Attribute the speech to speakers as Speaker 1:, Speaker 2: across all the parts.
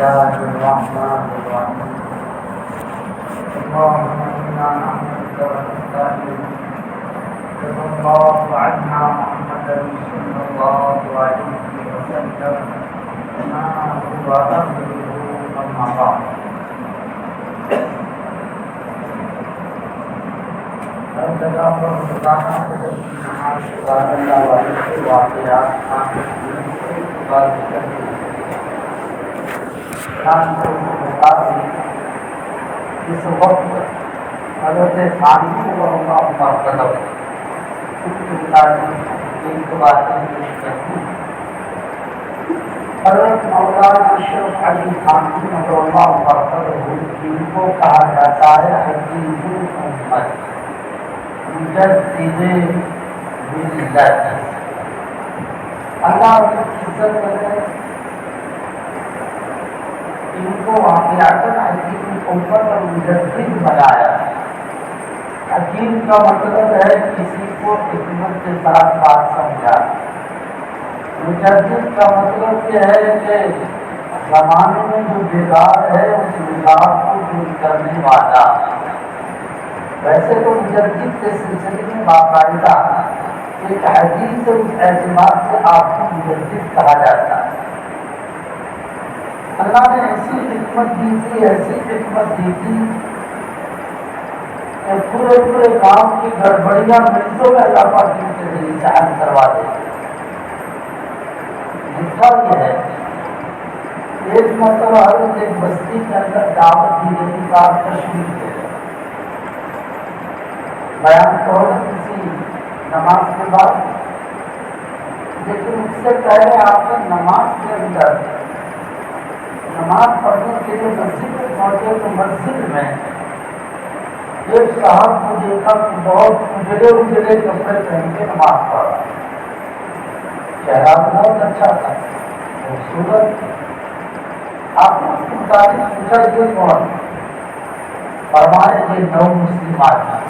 Speaker 1: الله الرحمن الرحيم اللهم إنا نحمدك ونستعينك صلى الله عنا محمدا صلى الله عليه وسلم ما هو أهله أما بعد اس وقت حضرت ثانی کو اللہ مرتبہ حضرت مولانا اشرف علی تھانوی رضی اللہ مرتبہ جن کو کہا جاتا ہے حدیث الامت مجدد ملت، اللہ کی عزت کرے ان کو واقعات حکیم امت اور مجدد بنایا۔ حکیم کا مطلب ہے کسی کو حکمت کے ساتھ بات سمجھا، مجدد کا مطلب یہ ہے کہ زمانے میں جو بیدار ہے اس بیدار کو دور کرنے والا۔ ویسے تو مجدد کے سلسلے میں باقاعدہ ایک حدیث سے اس اعتبار سے آپ کو مجدد کہا جاتا ہے۔ اللہ نے ایسی حکمت دی تھی کہ پورے کام کی گڑبڑیاں منٹوں میں اللہ پاک کے ذریعے سے حل کروا دے۔ لکھا یہ ہے ایک مرتبہ حضرت ایک بستی کے اندر دعوت دی گئی، کار تشریف ہے بیان تو کسی نماز کے بعد، لیکن اس سے پہلے آپ نے نماز کے اندر نماز پڑھنے کے لیے مسجد میں پہنچے تو مسجد میں ایک صاحب کو دیکھا کہ بہت اجڑے کپڑے پہن کے نماز پڑھ رہا، چہرہ بہت اچھا تھا، خوبصورت۔ آپ نے اس کی تعریف پوچھا یہ کون؟ فرمائے یہ نو مسلم آدمی،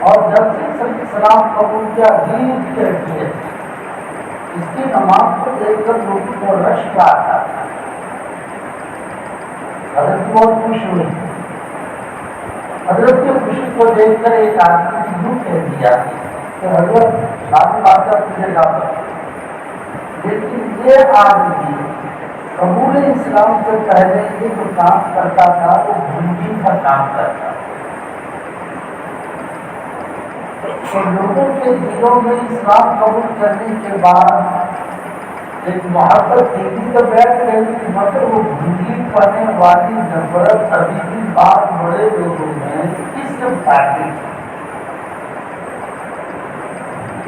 Speaker 1: اور جب سے اسلام قبول کیا دین کی حیثیت اس کی نماز کو دیکھ کر لوگوں کو رش کا آتا۔ حضرت بہت خوش ہوئی، حضرت کی خوشی کو دیکھ کر ایک آدمی نے یوں کہہ دیا کہ حضرت شادی بادشاہ تجھے گا، لیکن یہ آدمی قبول اسلام سے پہلے یہ جو کام کرتا تھا وہ بھنگی کا کام کرتا تھا۔ تو لوگوں کے دلوں میں اسلام قبول کرنے کے بعد ایک محبت دیکھی تو بیٹھ گئی، مگر وہ بھنگی پڑنے والی نفرت ابھی بھی بات بڑے لوگوں میں کس سے بتاتی،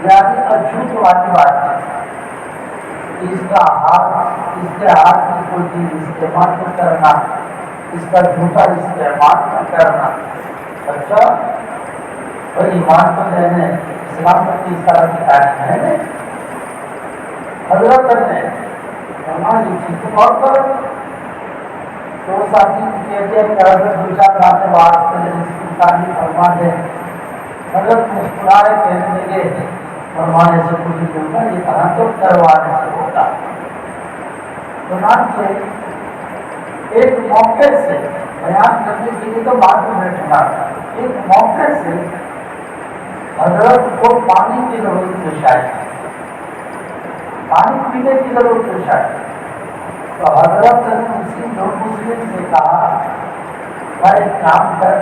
Speaker 1: یعنی اچھوت والی بات ہے۔ اس کے ہاتھ کی کوئی چیز استعمال نہ کرنا، اس کا جھوٹا استعمال نہ کرنا۔ اچھا اور ایمان کو لینے اسلام میں اس طرح کی تعلیم ہے نہیں۔ حضرت نے ہماری چیز کو غور کرو تو ساتھی کہتے ہیں کہ حضرت دو چار باتیں واسطے اس کی تعلیم فرما دے۔ حضرت مسکرائے کہنے لگے فرمانے سے کچھ نہیں ہوگا، یہ کہاں تو کروانے سے ہوگا۔ چنانچہ ایک موقع سے بیان کرنے کے لیے تو بعد میں بیٹھنا تھا، ایک موقع سے حضرت کو پانی کی ضرورت پیش آئی، پانی پینے کی ضرورت پیش آئی، تو حضرت نے اسی دو مسلم سے کہا بھائی ایک کام کر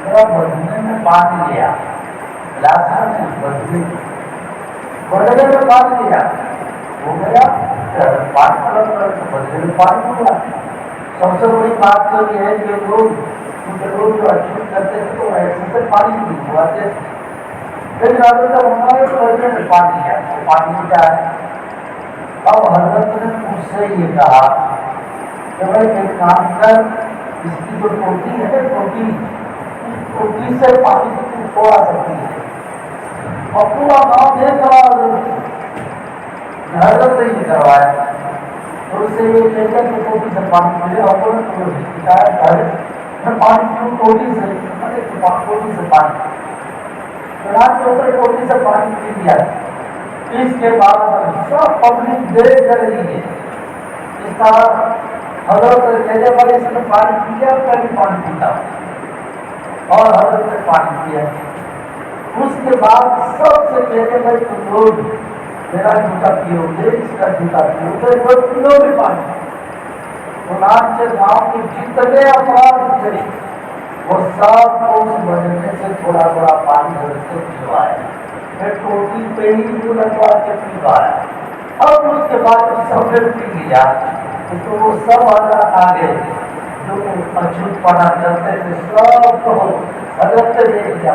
Speaker 1: میرا بدنے میں پانی لیا، گلاسا میں بدنے میں پانی لیا، ہو گیا پانی بدلے میں پانی ہوا۔ سب سے بڑی بات تو یہ ہے کہ لوگ جو اچھی کرتے تھے وہ ایسے سے پانی نہیں ہواتے تھے، لیکن حضرت ہمارے بدلے میں پانی لیا، وہ پانی کیا ہے؟ اب حضرت نے مجھ سے یہ کہا کہ بھائی ایک کام کر، اس کی جو ٹوٹی ہے ٹوٹی سے پانی تھوڑا سکتی ہے، اور پورا گاؤں دیکھ رہا حضرت سے یہ کروایا، اور اس سے یہ کہتے کہ ٹوٹی سے پانی ملے، اور پانی کیوں ٹوٹی سے ٹوٹی سے پانی ٹوٹی سے پانی پی لیا۔ اس کے بعد سب پبلک دیکھ رہی ہے کہ اس طرح حضرت کہنے والے سے پانی پیا میں بھی پانی پیتا ہوں اور حضرت نے پانی پیا. اس کے بعد سب سے پہلے بھائی تم لوگ میرا جوتا پیو گے, اس کا جوتا پیو گے, وہ پیو بھی پانی. چنانچہ گاؤں کے جتنے افراد تھے وہ سب کو اس بجنے سے تھوڑا تھوڑا پانی حضرت سے پلوایا. پھر ٹوٹی پہ ہی منہ لگوا کے پلوایا. اور اس کے بعد سب نے پی لیا تو وہ سب حضرات آگے جو اچھوت پڑا کرتے تھے سب کو حضرت سے دیکھ لیا.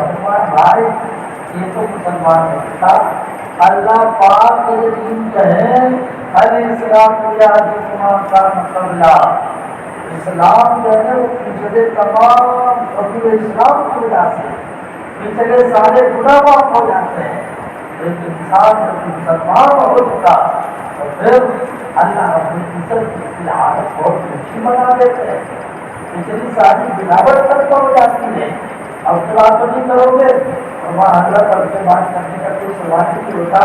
Speaker 1: بھائی یہ تو مسلمان نہیں تھا. اللہ پاک کے دین کہیں الاسلام کا مقابلہ, اسلام جو ہے وہ پچھلے تمام قبول اسلام کی وجہ سے پچھلے سارے گناہ معاف ہو جاتے ہیں. ایک انسان جب مسلمان ہو چکا تو پھر اللہ رب العزت کی حالت بہت اچھی بنا دیتے ہیں. پچھلی ساری گناوٹ تک ہو جاتی ہے. اب سوال تو نہیں کرو گے اور وہاں حضرت پر سے بات کرنے کا کوئی سوال نہیں ہوتا.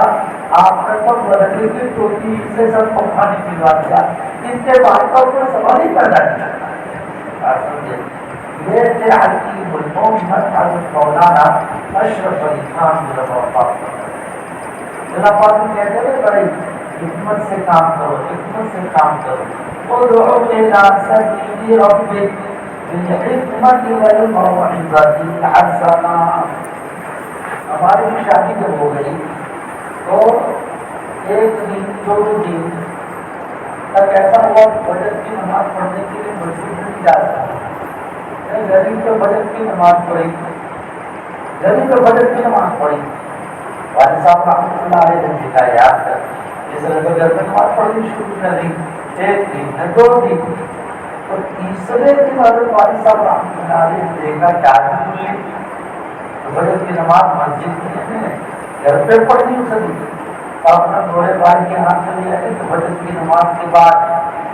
Speaker 1: آپ نے تو بدلنے کی ٹوٹی سے سب کو پانی پلوا دیا, اس کے بعد کا کوئی سوال ہی پیدا نہیں کرتا. یہ تھے حکیم المحمد حضرت مولانا اشرف علی خان کہتے تھے بڑی حکمت سے کام کرو, حکمت سے کام کرو. وہ دعو کے ناصر ربک بالحکمت والموعظۃ الحسنہ. ہماری بھی شادی جب ہو گئی تو ایک دن دو دن تک ایسا ہوا بجٹ کی نماز پڑھنے کے لیے مسجد نہیں جا سکتا. غریب کے بجٹ کی نماز پڑھی, غریب کے بجٹ کی نماز پڑھی. والد صاحب رحمۃ اللہ علیہ نے لکھا یاد کر اس طرح گھر میں نماز پڑھنی شروع کر دی. ایک دن دو دن, تو تیسرے دن حضرت والد صاحب رحمۃ اللہ علیہ نے دیکھا کیا بولے بجٹ کی نماز مسجد میں گھر پہ پڑھنی اسے اپنا بڑے بھائی کے ہاتھ میں لیا کہ بجٹ کی نماز کے بعد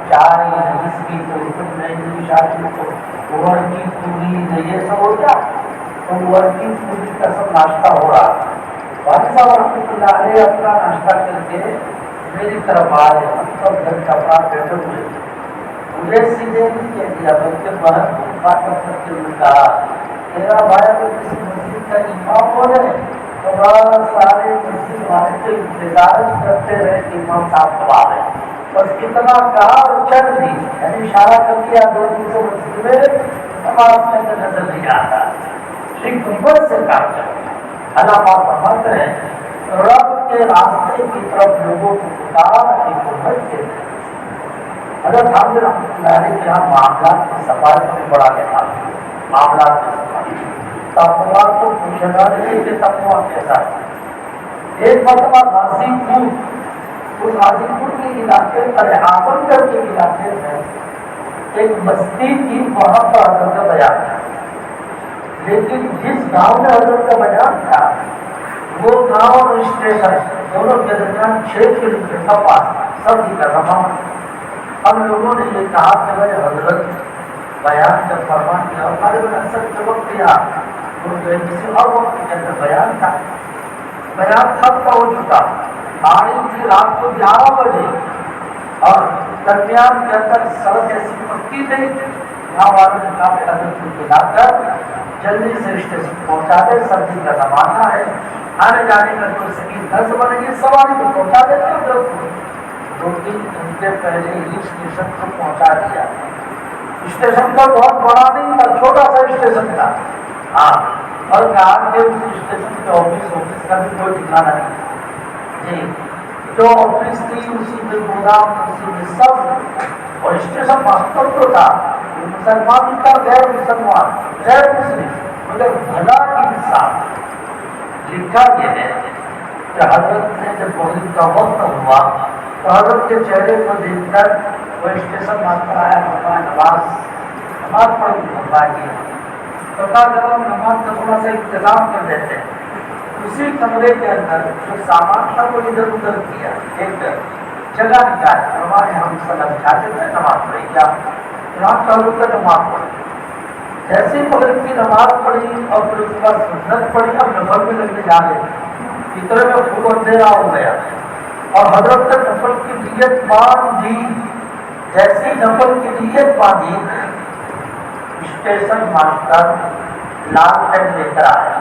Speaker 1: چائے اس کی تو نہیں شادی کو اوور کی پوری یہ سب ہو گیا. تو اوور کی پوری کا سب ناشتہ ہو رہا. والد صاحب رحمۃ اللہ علیہ اپنا ناشتہ کر کے میری طرف آ رہے ہیں. سب گھر کپڑا بیٹھے ہوئے مجھے سیدھے نہیں کہہ دیا بلکہ بہت بات کر کے انہوں نے کہا میرا بھائی اگر کسی مسجد کا امام ہو جائے تو بس سارے مسجد والے تو انتظار کرتے رہے کہ امام صاحب کب آ رہے. بس اتنا کہا اور چل دی, یعنی اشارہ کر دیا. دو دن سے مسجد میں نماز میں نظر نہیں آتا. حکمت سے کام چلو. اللہ پاک فرماتے ہیں رب کے راستے کی طرف لوگوں کو پکار حکمت کے. حضرت حامد رحمۃ اللہ علیہ کے یہاں معاملات کی صفائی کو بھی بڑا لحاظ, معاملات کی صفائی تقوا کو پوچھنا نہیں کہ تقوا کیسا ہے. ایک مرتبہ غازی پور, اس غازی پور کے علاقے پر اعظم گڑھ کے علاقے میں ایک بستی تھی, وہاں پر حضرت کا بیان تھا. لیکن جس گاؤں میں حضرت کا بیان تھا وہ گاؤں اور اسٹیشن دونوں کے درمیان 6 کلومیٹر کا پاس سب کی رہا. ہم لوگوں نے یہ کہا کہ بھائی حضرت بیان جب فرمان کیا اور ہمارے اثر کے وقت دیا تو کسی اور وقت کے اندر بیان تھا. بیان سب کا ہو چکا. آئی تھی رات کو 11 بجے اور درمیان کے اندر سڑک ایسی پکی تھی. یہاں والوں نے کہا کہ حضرت کو بلا کر جلدی سے اسٹیشن پہنچا دے, سردی کا زمانہ ہے, آنے جانے کا کوئی صحیح نظم بنے گی, سواری کو پہنچا دیتے. 2-3 گھنٹے پہلے ہی اسٹیشن کو پہنچا دیا. اسٹیشن کا بہت بڑا نہیں تھا, چھوٹا سا اسٹیشن تھا. ہاں, اور آج کے اس اسٹیشن کے آفس کا بھی کوئی ٹھکانا نہیں. جی, جو آفس تھی اسی میں گودام, اسی میں سب. اور اسٹیشن واستو تو تھا مسلمان کا غیر مسلمان غیر مسلم مگر بھلا انسان. لکھا یہ ہے کہ حضرت نے جب مغرب کا وقت ہوا تو حضرت کے چہرے کو دیکھ کر وہ اسٹیشن مانتا آیا, نماز پڑھ گئی. تو کہا جب ہم نماز کا تھوڑا سا انتظام کر دیتے ہیں. اسی کمرے کے اندر جو سامان تھا وہ ادھر ادھر کیا, ایک جگہ نکال ہمارے ہم سلام چاہتے تھے نماز پڑھی کیا حضرت کا نماز پڑھی. جیسے مغرب کی نماز پڑھی اور پھر اس کے بعد سنت پڑھی, اب نفل میں لگنے جا رہے اتنے میں خوب اندھیرا ہو گیا اور حضرت نے نفل کی نیت مان دی جیسی نفل کی نیت باندھی اسٹیشن ماسٹر لال پین لے کر آیا.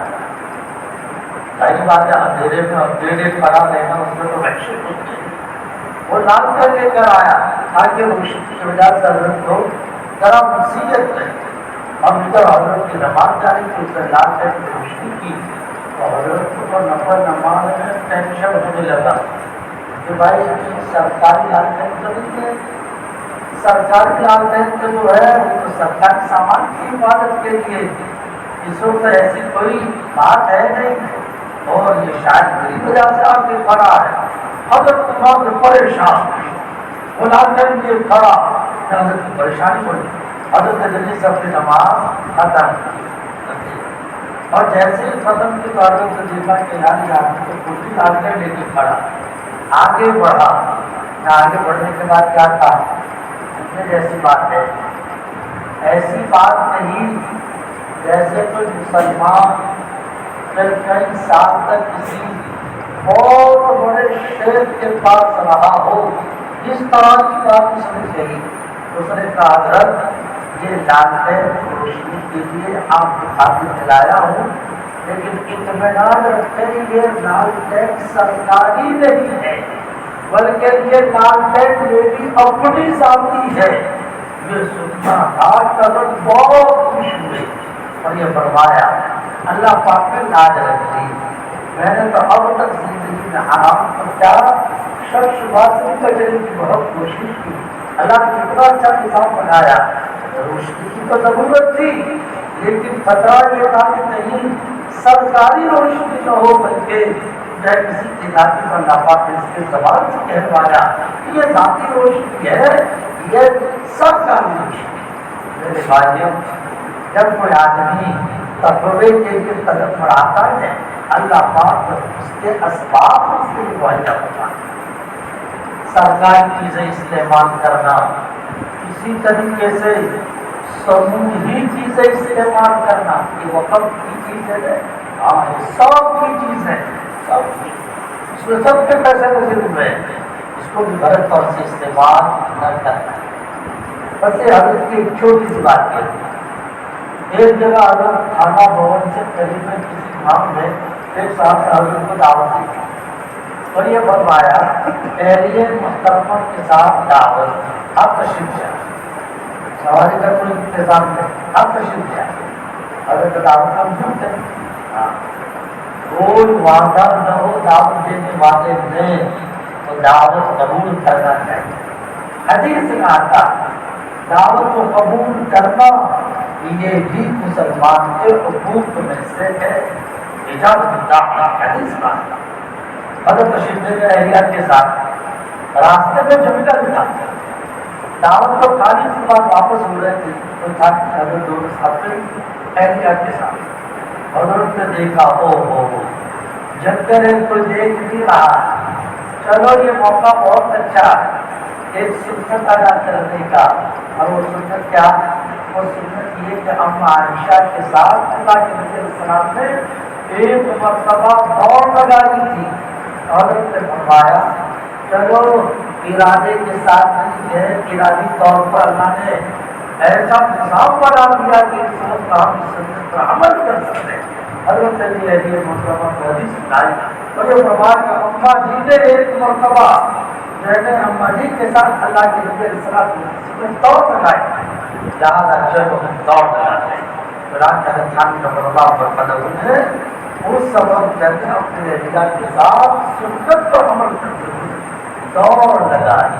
Speaker 1: صحیح بات ہے, اندھیرے میں اکیلے کھڑا رہنا اس میں تو وحشت ہوتی ہے. وہ لال پین لے کر آیا تاکہ روشنی کی وجہ سے حضرت کو ذرا نصیحت رہے. اب جب حضرت کی نماز جاری تھی اس نے لال پین کی روشنی کی تو حضرت کو نفل نماز میں ٹینشن ہونے لگا کہ بھائی سرکاری لال پین تو نہیں ہے, سرکاری لال پین تو جو ہے وہ تو سرکاری سامان کی حفاظت کے لیے, اس وقت ایسی کوئی بات ہے نہیں, اور یہ شاید میری وجہ سے آپ کے کھڑا ہے. حضرت کو پریشان وہ لال پین لیے کھڑا, حضرت کی پریشانی پڑی. حضرت جلدی سے اپنی نماز ختم کی, اور جیسے ہی ختم کی تو حضرت نے دیکھا کہ یار یہ آدمی تو کچھ لال پین لے کے کھڑا, آگے بڑھا. آگے بڑھنے کے بعد کیا تھا, جیسی بات ہے ایسی بات نہیں جیسے کوئی مسلمان کئی سال تک کسی بہت بڑے شیخ کے پاس رہا ہو, اس طرح کی بات اس نے کہی. اس نے کہا حضرت یہ لال پین روشنی کے لیے آپ کی خاطر دلایا ہوں, لیکن اطمینان رکھیں یہ لال پین سرکاری نہیں ہے بلکہ یہ لال پین میری اپنی ذاتی ہے. یہ سننا آج تک بہت خوش ہوئے اور یہ فرمایا اللہ پاک نے لاج رکھی. میں نے تو اب تک زندگی میں حرام کو کیا شک شبہ سے بچنے کی بہت کوشش کی. اللہ نے کتنا اچھا نظام بنایا. روشنی کی تو ضرورت تھی لیکن خطرہ یہ تھا کہ نہیں سرکاری روشنی نہ ہو بلکہ چاہے کسی کی ذاتی پر اللہ پاک نے اس کے زبان سے کہلوایا کہ یہ ذاتی روشنی ہے, یہ سرکاری روشنی. میرے بھائیوں, جب کوئی آدمی تقوی کے لیے قدم بڑھاتا ہے اللہ پاک اس کے اسباب اس کے لیے معاہدہ ہوتا ہے. سرکاری چیزیں استعمال کرنا, اسی طریقے سے سموہی چیزیں استعمال کرنا, یہ وقف کی چیز ہے, سب کی چیز ہے, سب کی اس میں سب کے پیسے وصول ہوئے, اس کو بھی غلط طور سے استعمال نہ کرنا. بس یہ حضرت کی ایک چھوٹی سی بات ہے. ایک جگہ حضرت خانہ بھون سے قریب میں کسی گاؤں میں ایک صاحب سے حضرت کو دعوت دی اور یہ فرمایا اہلیہ محترمہ کے ساتھ دعوت, آپ تشریف جائیں, سواری کا کوئی انتظام نہیں, آپ تشریف جائیں. حضرت دعوت ہم سنتے ہیں, کوئی وعدہ نہ ہو دعوت دینے والے نے تو دعوت قبول کرنا چاہیے. حدیث میں آتا دعوت کو قبول کرنا یہ بھی مسلمان کے حقوق میں سے ہے. اجازت حدیث میں آتا حضرت تشریف لے گئے اہلیہ کے ساتھ, راستے میں جب نکلا دعوت کو کھانے کے بعد واپس ہو رہے تھے تو حضرت دونوں ساتھ اہلیہ کے ساتھ. حضرت نے دیکھا او جنگل ہے کوئی دیکھ نہیں رہا, چلو یہ موقع بہت اچھا ہے ایک سنت ادا کرنے کا. اور وہ سنت کیا, وہ سنت یہ کہ اما عائشہ کے ساتھ اللہ کے نبی علیہ السلام نے ایک مرتبہ دوڑ لگائی تھی. حضرت نے فرمایا چلو ارادے کے ساتھ نہیں ہے, ارادی طور پر اللہ نے ایسا نظام بنا دیا کہ اس وقت ہم اس سنت پر عمل کر سکتے ہیں. حضرت نے یہ مرتبہ کو حدیث سنائی اور یہ فرمایا کہ اما جی نے ایک مرتبہ جیسے اما جی کے ساتھ اللہ کے نبی علیہ السلام دوڑ لگائی, لہٰذا جب ہم دوڑ لگاتے ہیں تو راجہ خان کا اللہ پر قدم ہے اس سبب جب اپنے اہلیہ کے ساتھ سنت پر عمل کرتے ہوئے دوڑ لگائی.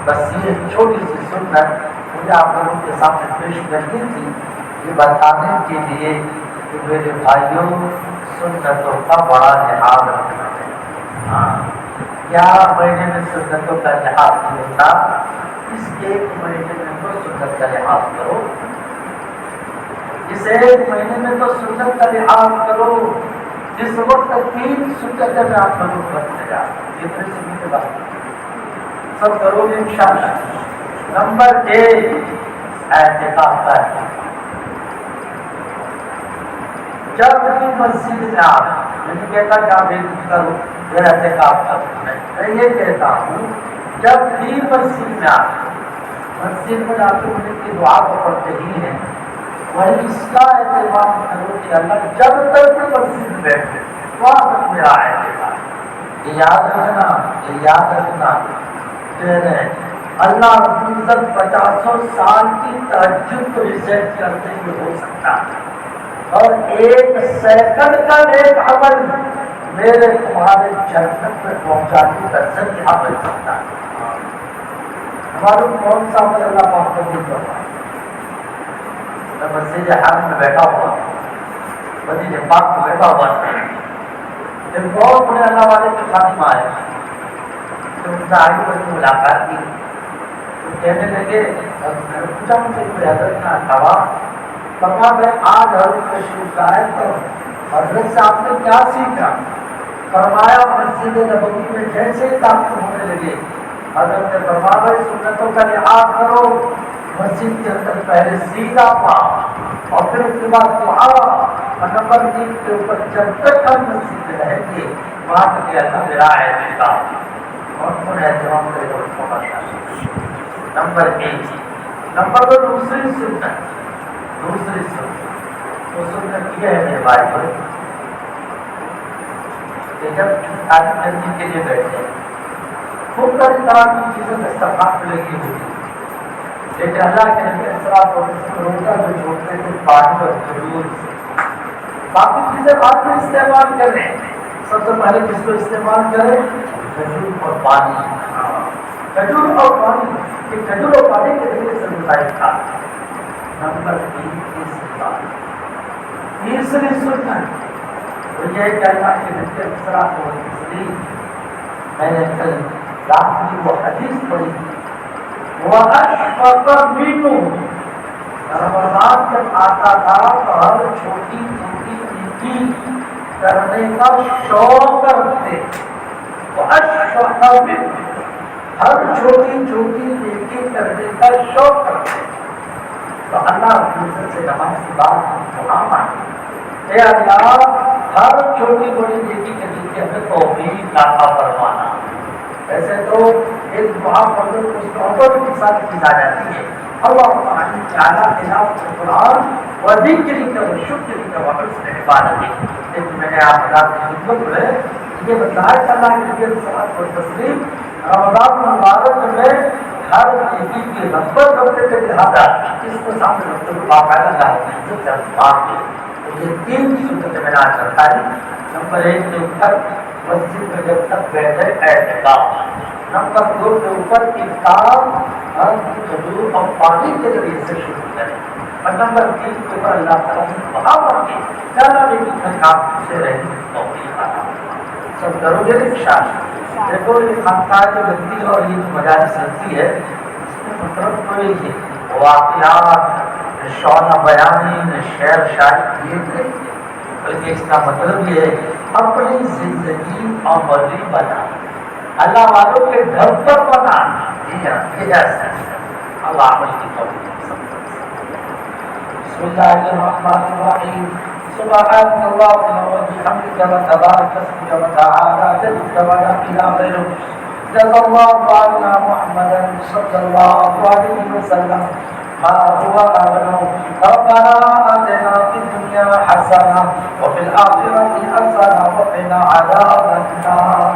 Speaker 1: بس یہ چھوٹی سی سنت مجھے آپ لوگوں کے سامنے پیش کرنی تھی, یہ بتانے کے لیے کہ میرے بھائیوں سنتوں کا بڑا لحاظ رکھنا ہے. ہاں 11 مہینے میں سنتوں کا لحاظ نہیں ہوتا, اس 1 مہینے میں تو سنت کا لحاظ کرو, اس 1 مہینے میں تو سنت کا لحاظ کرو. جس وقت 3 سنت میں آپ ضرور کرتے جا یہ سننے کے بعد سب کرو گے انشاءاللہ. نمبر 1 اعتکاف کا ہے. جب بھی مسجد میں آپ, میں نہیں کہتا کہ آپ ایک کرو یہ اعتکاف کرو, میں یہ کہتا ہوں جب بھی مسجد میں آپ مسجد میں جا کے مجھے کی دعا کو پڑھتے ہی ہیں، وہی اس کا اہتمام کرو کہ اللہ جب تک مسجد میں بیٹھے وہاں تک میرا اہتمام، یہ یاد رکھنا کہ اللہ رب العزت 50 سال کی تہجد کو ریسیٹ کرتے ہوئے ہو سکتا ہے، اور 1 سیکنڈ کا نیک عمل میرے تمہارے جنت میں پہنچانے کا ذریعہ بن سکتا ہے۔ معلوم کون سا عمل اللہ پاک قبول کرتا ہے؟ میں مسجد حرم میں بیٹھا ہوا، مسجد پاک میں بیٹھا ہوا تھا، ایک بہت بڑے اللہ والے کے خادم آئے، تو ان سے آگے بڑھ کے ملاقات کی، تو کہنے لگے، میں نے پوچھا مجھ سے کوئی حضرت نہ تھا، فرمایا میں آج حضرت تشریف لائے تو حضرت سے آپ نے کیا سیکھا؟ فرمایا مسجد نبوی میں جیسے داخل ہونے لگے حضرت نے فرمایا سنتوں کا لحاظ کرو، مسجد کے اندر پہلے سیدھا پاؤں اور پھر اس کے بعد دعا، اور نمبر 3 کے اوپر جب تک ہم مسجد میں رہیں گے وہاں تک اللہ میرا احترام اور کون احترام کرے گا اس کو بتانا۔ نمبر 1 نمبر 2 دوسری سنت وہ سنت یہ ہے میرے بھائی بھائی کہ جب شادی کرنے کے لیے بیٹھے خوب ساری طرح کی چیزیں دسترخوان پہ لگی ہوئی، لیکن اللہ کے نبی اسرار کو روزہ جو چھوڑتے تھے پانی اور کھجور سے، باقی چیزیں بعد میں استعمال کریں، سب سے پہلے کس کو استعمال کریں؟ کھجور اور پانی، کھجور اور پانی، یہ کھجور اور پانی کے ذریعے سے متعلق تھا۔ نمبر 3 تیسری سنت تو یہ کہ اللہ کے نبی اسرار کو میں نے کل رات کی وہ حدیث پڑھی، وَأَشْفَقَ مِنْهُ، رمضان جب آتا تھا تو ہر چھوٹی چھوٹی نیکی کرنے کا شوق کرتے، وَأَشْفَقَ مِنْهُ، ہر چھوٹی چھوٹی نیکی کرنے کا شوق کرتے، تو اللہ عزت سے نماز کی بات دعا مانگے، اے اللہ ہر چھوٹی بڑی نیکی کے لیے ہمیں توفیق عطا فرمانا۔ ویسے تو ایک دعا پڑھ کر اس توبہ کے ساتھ کی جا جاتی ہے، اللہم اعن تعالیٰ تلاوت القرآن و ذکرک و شکرک و حسن عبادتک، لیکن میں نے آپ حضرات کی خدمت میں یہ بتایا کہ اللہ کے نبی صلی اللہ علیہ وسلم رمضان المبارک میں ہر نیکی کی رغبت کرتے تھے، لہٰذا اس کو سامنے رکھتے ہوئے باقاعدہ اللہ کی عزت سے الفاظ کے یہ 3 سنتیں میں نے آج بتائی۔ نمبر 1 کے اوپر مسجد میں جب تک بیٹھے اعتکاف، نمبر 2 کے اوپر افطار کھجور اور پانی کے ذریعے سے شروع کریں، اور نمبر 3 کے اوپر اللہ تعالیٰ نے دعا مانگی کہ اللہ نے آپ سے رہنے کی توفیق عطا فرمائے۔ سب کرو گے انشاءاللہ۔ دیکھو یہ خانقاہ جو بنتی ہے اور یہ جو مجالس بنتی ہے اس میں مطلب کوئی ہے واقعات شعر بیانی شعر شاعری یہ نہیں، بلکہ اس کا مطلب یہ ہے اپنی زندگی عملی بنا، اللہ والوں کے گھر پر بنا، یہ ایسا اللہ عمل کی توفیق۔ بسم اللہ الرحمن الرحیم، سبحان اللہ وبحمدہ وتبارک اسمک وتعالی جدک ولا الہ غیرک، جزا اللہ عنا محمدا صلی اللہ علیہ وسلم ما هو أغنى، ربنا آتنا في الدنيا حسنة وفي الآخرة حسنة وقنا عذاب النار۔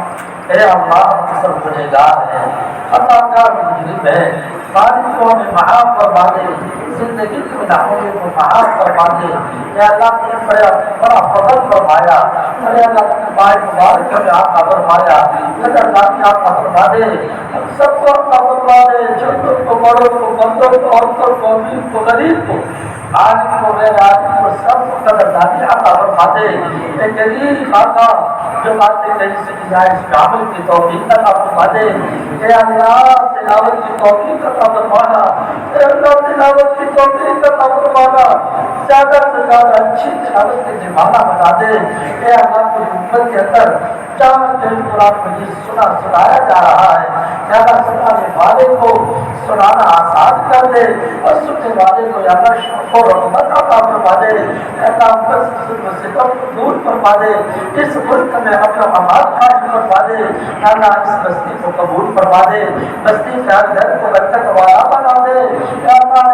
Speaker 1: اے اللہ سب گنہگار ہیں، اللہ کا مجرم ہے، خالق کو ہمیں معاف فرما دے، زندگی کے گناہوں کو معاف فرما دے، اے اللہ نے بڑا فضل فرمایا، اے اللہ نے بائے مبارک ہمیں عطا فرمایا، اے اللہ نے عطا فرما دے، ہم سب کو عطا فرما دے، چھوٹوں کو بڑوں کو بندوں کو عورتوں کو امیر کو غریب کو عالم کو غیر عالم کو سب کو قدردانی عطا فرما دے۔ اے کریم آقا جو باتیں کہیں سے جائز پہ عمل کی توفیق عطا فرما دے، اے اللہ تلاوت کی توفیق عطا فرمانا، اے اللہ تلاوت کی توفیق عطا فرمانا، زیادہ سے زیادہ اچھی تلاوت کے زمانہ بنا دے، اے اللہ کی امت کے اندر جہاں کہیں قرآن مجید سنایا جا رہا ہے، اے اللہ سنانے والے کو سنانا آسان کر دے اور سننے والے کو یا اللہ شوق و رغبت عطا فرما دے، اے اللہ بس ظلم و ستم کو دور فرما دے، اس ملک میں اپنا آباد قائم فرما دے، اے اللہ اس بستی کو قبول فرما دے، بستی کے ہر گھر کو برکت والا بنا دے،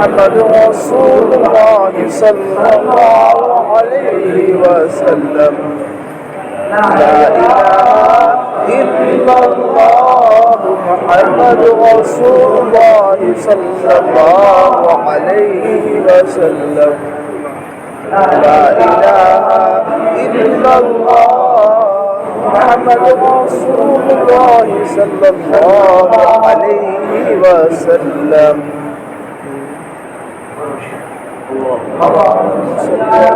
Speaker 2: محمد رسول الله صلى الله عليه وسلم لا إله إلا الله محمد رسول الله صلى الله عليه وسلم لا إله إلا الله محمد رسول الله صلى الله عليه وسلم اللهم صل على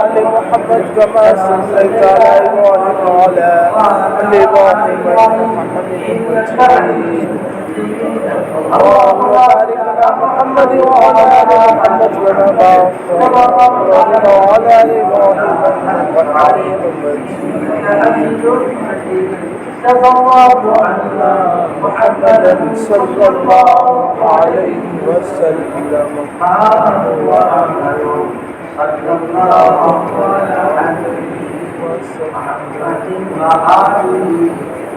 Speaker 2: آل محمد كما صليت على إبراهيم وعلى آل إبراهيم إنك حميد مجيد اللهم بارك على محمد وعلى آل محمد كما باركت على إبراهيم وعلى آل إبراهيم إنك حميد مجيد صلى الله على محمد صلى الله عليه وسلم وآله صلى الله عليه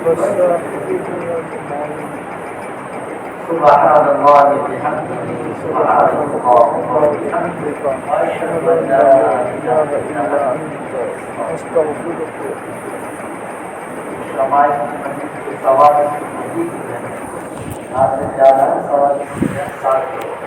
Speaker 2: وسلم
Speaker 1: سبحان الله بحمده سبحان الله وبحمدك واشهد ان لا اله الا انت
Speaker 2: استغفرك
Speaker 1: شمائل سوال حدیث ہے آپ سے زیادہ سوال ساتھ